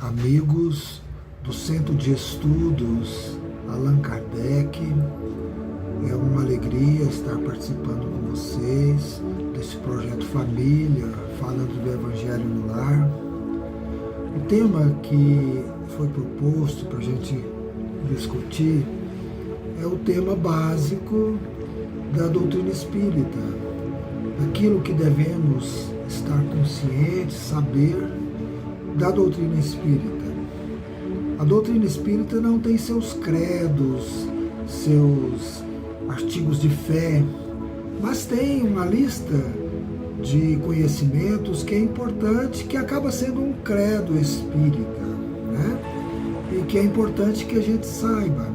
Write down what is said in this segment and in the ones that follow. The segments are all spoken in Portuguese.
amigos do Centro de Estudos Allan Kardec. É uma alegria estar participando com vocês desse projeto Família, falando do Evangelho no Lar. O tema que foi proposto para a gente discutir é o tema básico da doutrina espírita, aquilo que devemos estar conscientes, saber da doutrina espírita. A doutrina espírita não tem seus credos, seus artigos de fé, mas tem uma lista de conhecimentos que é importante, que acaba sendo um credo espírita, né? E que é importante que a gente saiba.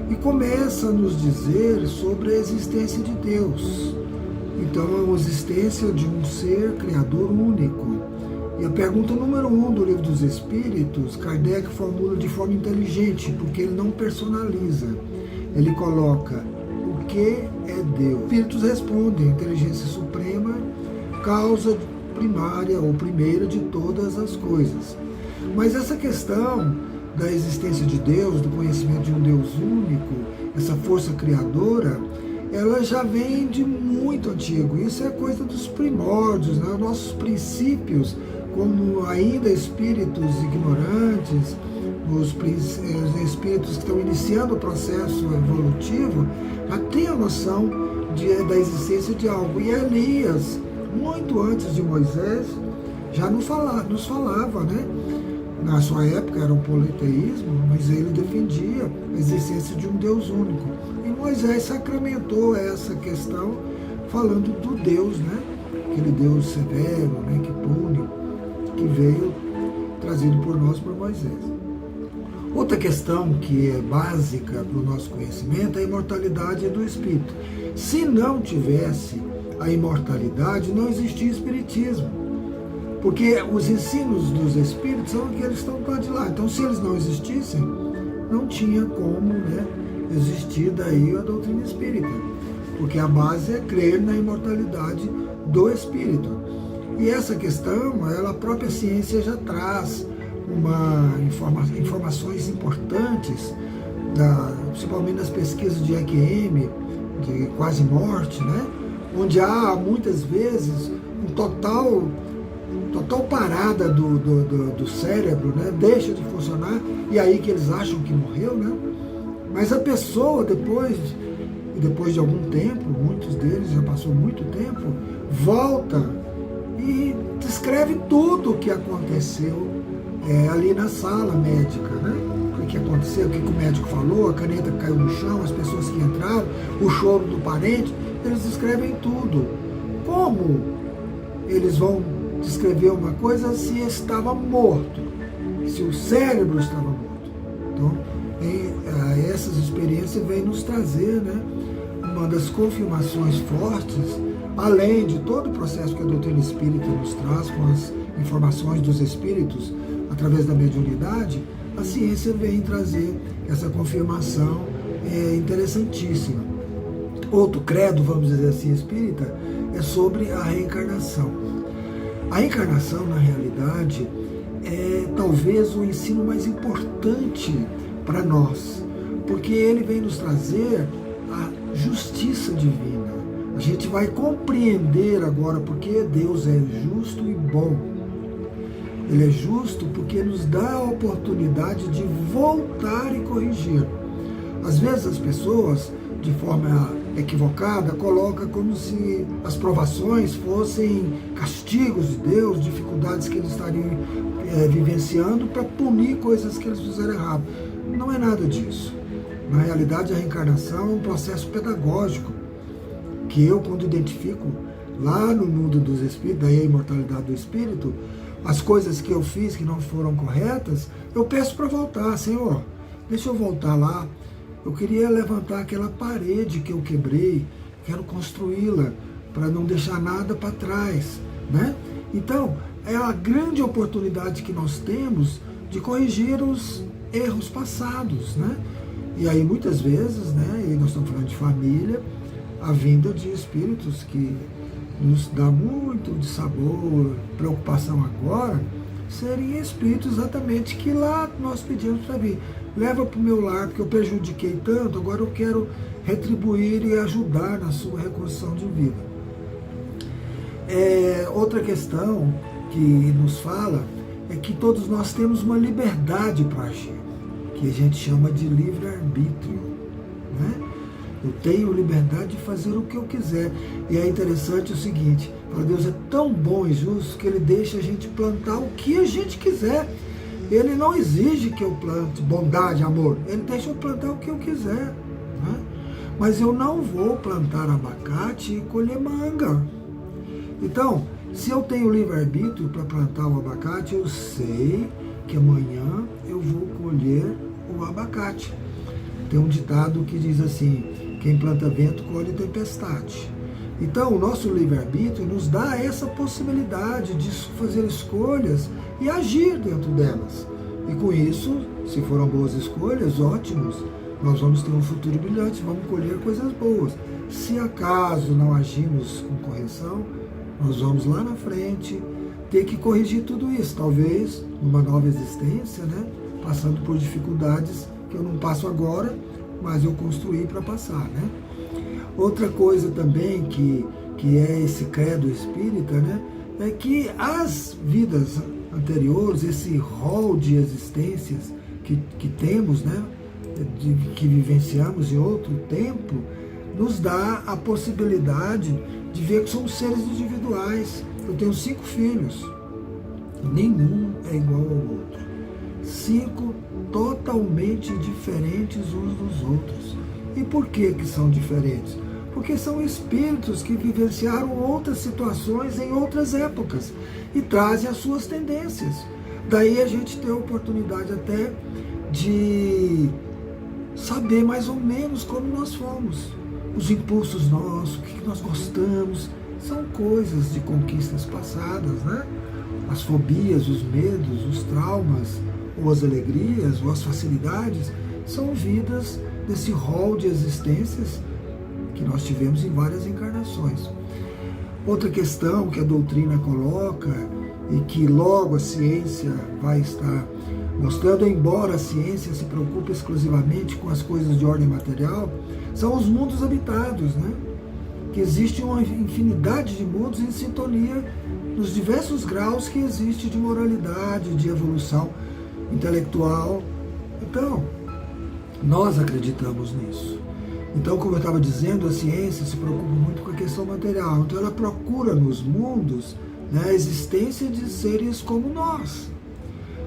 E começa a nos dizer sobre a existência de Deus. Então, a existência de um ser criador único. E a pergunta número 1 do Livro dos Espíritos, Kardec formula de forma inteligente, porque ele não personaliza. Ele coloca: o que é Deus? Os Espíritos respondem: a inteligência suprema, causa primária ou primeira de todas as coisas. Mas essa questão da existência de Deus, do conhecimento de um Deus único, essa força criadora, ela já vem de muito antigo. Isso é coisa dos primórdios, né? Nossos princípios, como ainda espíritos ignorantes, os espíritos que estão iniciando o processo evolutivo, já têm a noção da existência de algo. E Elias, muito antes de Moisés, já nos falava, né? Na sua época era um politeísmo, mas ele defendia a existência de um Deus único. E Moisés sacramentou essa questão falando do Deus, né? Aquele Deus severo, né? Que pune, que veio trazido por nós, por Moisés. Outra questão que é básica para o nosso conhecimento é a imortalidade do espírito. Se não tivesse a imortalidade, não existia espiritismo. Porque os ensinos dos espíritos são aqueles que estão de lá. Então, se eles não existissem, não tinha como, né, existir daí a doutrina espírita. Porque a base é crer na imortalidade do espírito. E essa questão, a própria ciência já traz informações importantes, principalmente nas pesquisas de EQM, de quase morte, né? Onde há muitas vezes um total parada do cérebro, né? Deixa de funcionar, e aí que eles acham que morreu, né? Mas a pessoa, depois de algum tempo, muitos deles já passou muito tempo, volta e descreve tudo o que aconteceu ali na sala médica, né? O que aconteceu, o que o médico falou, a caneta que caiu no chão, as pessoas que entraram, o choro do parente, eles descrevem tudo. Como eles vão descrever uma coisa se estava morto, se o cérebro estava morto? Então, essas experiências vêm nos trazer, né, uma das confirmações fortes, além de todo o processo que a doutrina espírita nos traz, com as informações dos espíritos, através da mediunidade. A ciência vem trazer essa confirmação interessantíssima. Outro credo, vamos dizer assim, espírita, é sobre a reencarnação. A reencarnação, na realidade, é talvez o ensino mais importante para nós, porque ele vem nos trazer a justiça divina. A gente vai compreender agora porque Deus é justo e bom. Ele é justo porque nos dá a oportunidade de voltar e corrigir. Às vezes as pessoas, de forma equivocada, colocam como se as provações fossem castigos de Deus, dificuldades que eles estariam vivenciando para punir coisas que eles fizeram errado. Não é nada disso. Na realidade, a reencarnação é um processo pedagógico que eu, quando identifico lá no mundo dos espíritos, daí a imortalidade do espírito, as coisas que eu fiz que não foram corretas, eu peço para voltar. Senhor, deixa eu voltar lá. Eu queria levantar aquela parede que eu quebrei, quero construí-la para não deixar nada para trás, né? Então, é a grande oportunidade que nós temos de corrigir os erros passados, né? E aí, muitas vezes, né, e nós estamos falando de família, a vinda de espíritos que nos dá muito de sabor, preocupação agora, serem espíritos exatamente que lá nós pedimos para vir. Leva para o meu lar, porque eu prejudiquei tanto, agora eu quero retribuir e ajudar na sua reconstrução de vida. Outra questão que nos fala é que todos nós temos uma liberdade para agir, que a gente chama de livre-arbítrio, né? Eu tenho liberdade de fazer o que eu quiser. E é interessante o seguinte, Deus é tão bom e justo que Ele deixa a gente plantar o que a gente quiser. Ele não exige que eu plante bondade, amor. Ele deixa eu plantar o que eu quiser, né? Mas eu não vou plantar abacate e colher manga. Então, se eu tenho livre-arbítrio para plantar o abacate, eu sei que amanhã eu vou colher o abacate. Tem um ditado que diz assim, quem planta vento colhe tempestade. Então, o nosso livre-arbítrio nos dá essa possibilidade de fazer escolhas e agir dentro delas. E com isso, se foram boas escolhas, ótimos, nós vamos ter um futuro brilhante, vamos colher coisas boas. Se acaso não agimos com correção, nós vamos lá na frente ter que corrigir tudo isso. Talvez numa nova existência, né? Passando por dificuldades que eu não passo agora, mas eu construí para passar, né? Outra coisa também que é esse credo espírita, né? É que as vidas anteriores, esse rol de existências que temos, né? Que vivenciamos em outro tempo, nos dá a possibilidade de ver que somos seres individuais. Eu tenho 5 filhos, nenhum é igual ao outro. 5 totalmente diferentes uns dos outros. E por que são diferentes? Porque são espíritos que vivenciaram outras situações em outras épocas e trazem as suas tendências. Daí a gente tem a oportunidade até de saber mais ou menos como nós fomos. Os impulsos nossos, o que nós gostamos, são coisas de conquistas passadas, né? As fobias, os medos, os traumas, ou as alegrias, ou as facilidades, são vidas desse rol de existências que nós tivemos em várias encarnações. Outra questão que a doutrina coloca e que logo a ciência vai estar mostrando, embora a ciência se preocupe exclusivamente com as coisas de ordem material, são os mundos habitados, né? Que existe uma infinidade de mundos em sintonia nos diversos graus que existe de moralidade, de evolução intelectual. Então, nós acreditamos nisso. Então, como eu estava dizendo, a ciência se preocupa muito com a questão material. Então, ela procura nos mundos, né, a existência de seres como nós.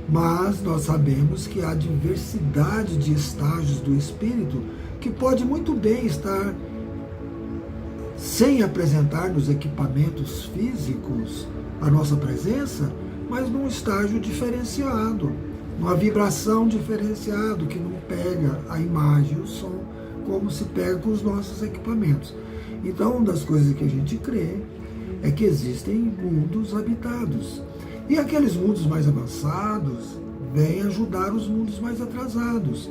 Mas nós sabemos que há diversidade de estágios do espírito que pode muito bem estar sem apresentar nos equipamentos físicos a nossa presença, mas num estágio diferenciado, numa vibração diferenciada que não pega a imagem e o som como se pega com os nossos equipamentos. Então, uma das coisas que a gente crê é que existem mundos habitados. E aqueles mundos mais avançados vêm ajudar os mundos mais atrasados.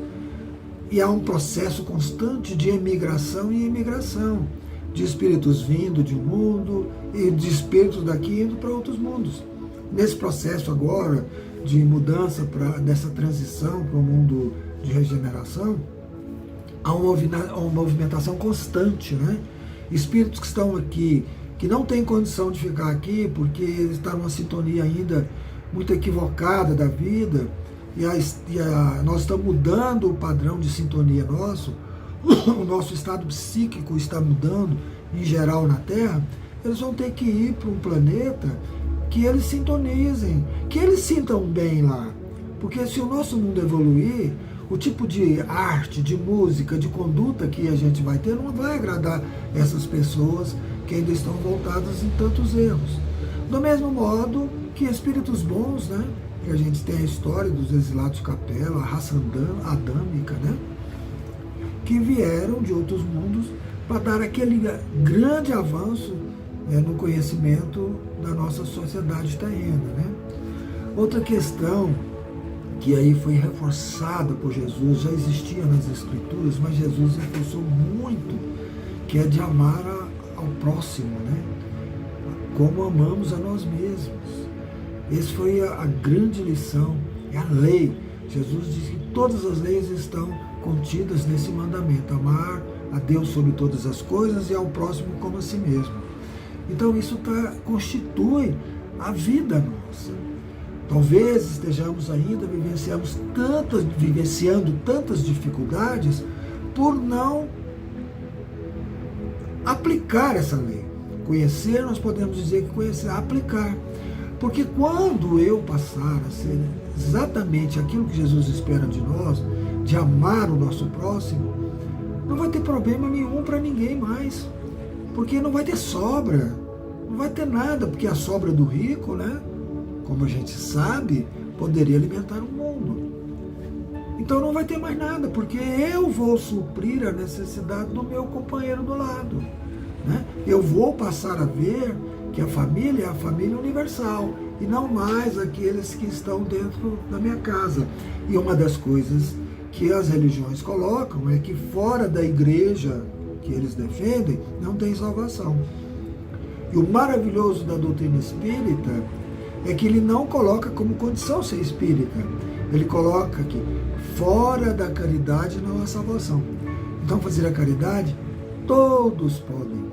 E há um processo constante de emigração e imigração, de espíritos vindo de um mundo e de espíritos daqui indo para outros mundos. Nesse processo agora de mudança, dessa transição para o mundo de regeneração, há uma movimentação constante, né? Espíritos que estão aqui, que não têm condição de ficar aqui porque estão numa sintonia ainda muito equivocada da vida, nós estamos mudando o padrão de sintonia nosso, o nosso estado psíquico está mudando em geral na Terra, eles vão ter que ir para um planeta que eles sintonizem, que eles sintam bem lá. Porque se o nosso mundo evoluir, o tipo de arte, de música, de conduta que a gente vai ter não vai agradar essas pessoas que ainda estão voltadas em tantos erros. Do mesmo modo que espíritos bons, né? Que a gente tem a história dos exilados de Capela, a raça adâmica, né? Que vieram de outros mundos para dar aquele grande avanço, né, no conhecimento da nossa sociedade terrena, né? Outra questão que aí foi reforçada por Jesus, já existia nas Escrituras, mas Jesus reforçou muito, que é de amar ao próximo, né? Como amamos a nós mesmos. Essa foi a grande lição, é a lei. Jesus diz que todas as leis estão contidas nesse mandamento: amar a Deus sobre todas as coisas e ao próximo como a si mesmo. Então isso constitui a vida nossa. Talvez estejamos ainda vivenciando tantas dificuldades por não aplicar essa lei. Conhecer, nós podemos dizer que conhecer, aplicar. Porque quando eu passar a ser exatamente aquilo que Jesus espera de nós, de amar o nosso próximo, não vai ter problema nenhum para ninguém mais. Porque não vai ter sobra, não vai ter nada, porque a sobra do rico, né, como a gente sabe, poderia alimentar o mundo. Então não vai ter mais nada, porque eu vou suprir a necessidade do meu companheiro do lado. Né? Eu vou passar a ver que a família é a família universal e não mais aqueles que estão dentro da minha casa. E uma das coisas que as religiões colocam é que fora da igreja que eles defendem não tem salvação. E o maravilhoso da doutrina espírita é que ele não coloca como condição ser espírita. Ele coloca que fora da caridade não há salvação. Então fazer a caridade todos podem.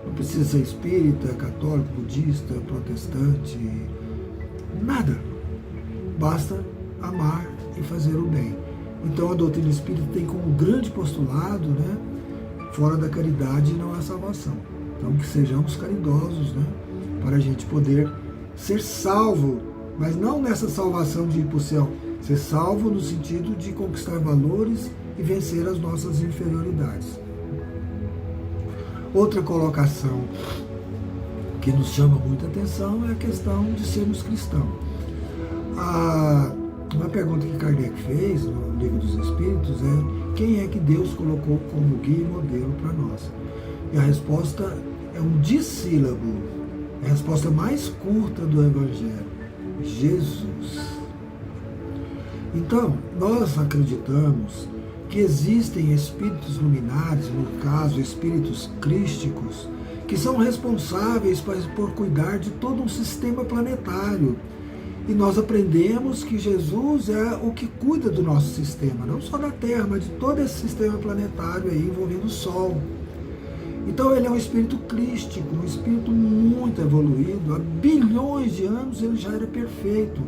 Não precisa ser espírita, católico, budista, protestante, nada. Basta amar e fazer o bem. Então a doutrina espírita tem como grande postulado, né, fora da caridade não há salvação. Então que sejamos caridosos, né, para a gente poder ser salvo, mas não nessa salvação de ir para o céu, ser salvo no sentido de conquistar valores e vencer as nossas inferioridades. Outra colocação que nos chama muita atenção é a questão de sermos cristãos. Uma pergunta que Kardec fez no Livro dos Espíritos é: quem é que Deus colocou como guia e modelo para nós? E a resposta é um dissílabo, é a resposta mais curta do Evangelho: Jesus. Então, nós acreditamos que existem espíritos luminares, no caso, espíritos crísticos, que são responsáveis por cuidar de todo um sistema planetário. E nós aprendemos que Jesus é o que cuida do nosso sistema, não só da Terra, mas de todo esse sistema planetário aí envolvendo o Sol. Então ele é um espírito crístico, um espírito muito evoluído. Há bilhões de anos ele já era perfeito,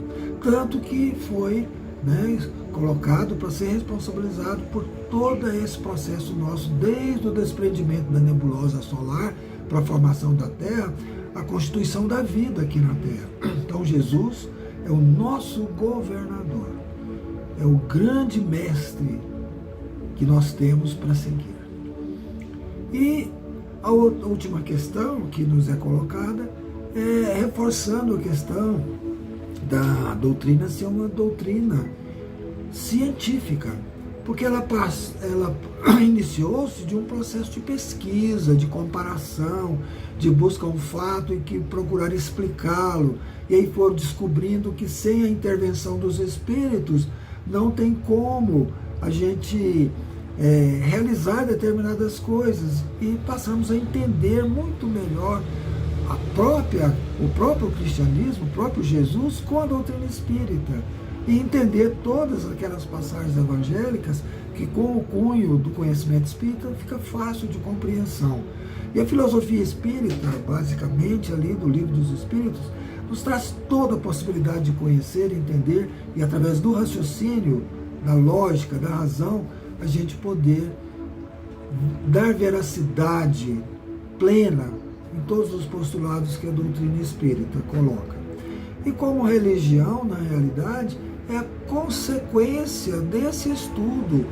tanto que foi, né, colocado para ser responsabilizado por todo esse processo nosso, desde o desprendimento da nebulosa solar para a formação da Terra, a constituição da vida aqui na Terra. Então Jesus é o nosso governador, é o grande mestre que nós temos para seguir. E a última questão que nos é colocada é reforçando a questão da doutrina ser uma doutrina científica, porque ela iniciou-se de um processo de pesquisa, de comparação, de buscar um fato e que procurar explicá-lo, e aí foram descobrindo que sem a intervenção dos espíritos não tem como a gente realizar determinadas coisas, e passamos a entender muito melhor o próprio cristianismo, o próprio Jesus com a doutrina espírita, e entender todas aquelas passagens evangélicas que com o cunho do conhecimento espírita fica fácil de compreensão. E a filosofia espírita, basicamente ali do Livro dos Espíritos, nos traz toda a possibilidade de conhecer, entender, e através do raciocínio, da lógica, da razão, a gente poder dar veracidade plena em todos os postulados que a doutrina espírita coloca. E como religião, na realidade, é a consequência desse estudo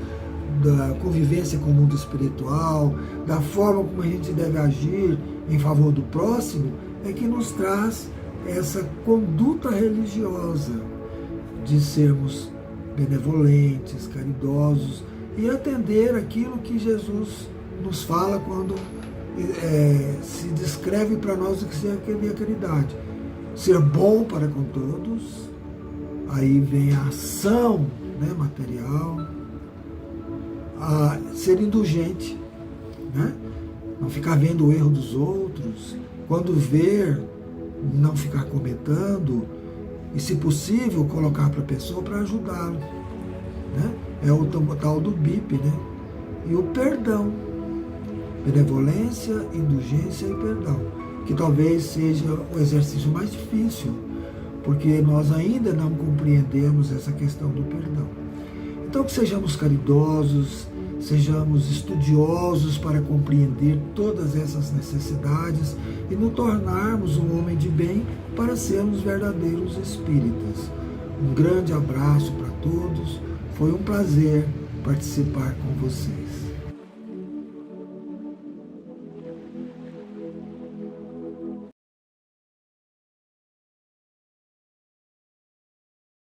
da convivência com o mundo espiritual, da forma como a gente deve agir em favor do próximo, é que nos traz essa conduta religiosa de sermos benevolentes, caridosos e atender aquilo que Jesus nos fala quando se descreve para nós o que é a caridade. Ser bom para com todos, aí vem a ação, né, material, a ser indulgente, né? Não ficar vendo o erro dos outros, quando ver, não ficar comentando, e, se possível, colocar para a pessoa para ajudá-lo. Né? É o tal do BIP, né? E o perdão. Benevolência, indulgência e perdão. Que talvez seja o exercício mais difícil, porque nós ainda não compreendemos essa questão do perdão. Então, que sejamos caridosos, sejamos estudiosos para compreender todas essas necessidades e nos tornarmos um homem de bem para sermos verdadeiros espíritas. Um grande abraço para todos. Foi um prazer participar com vocês.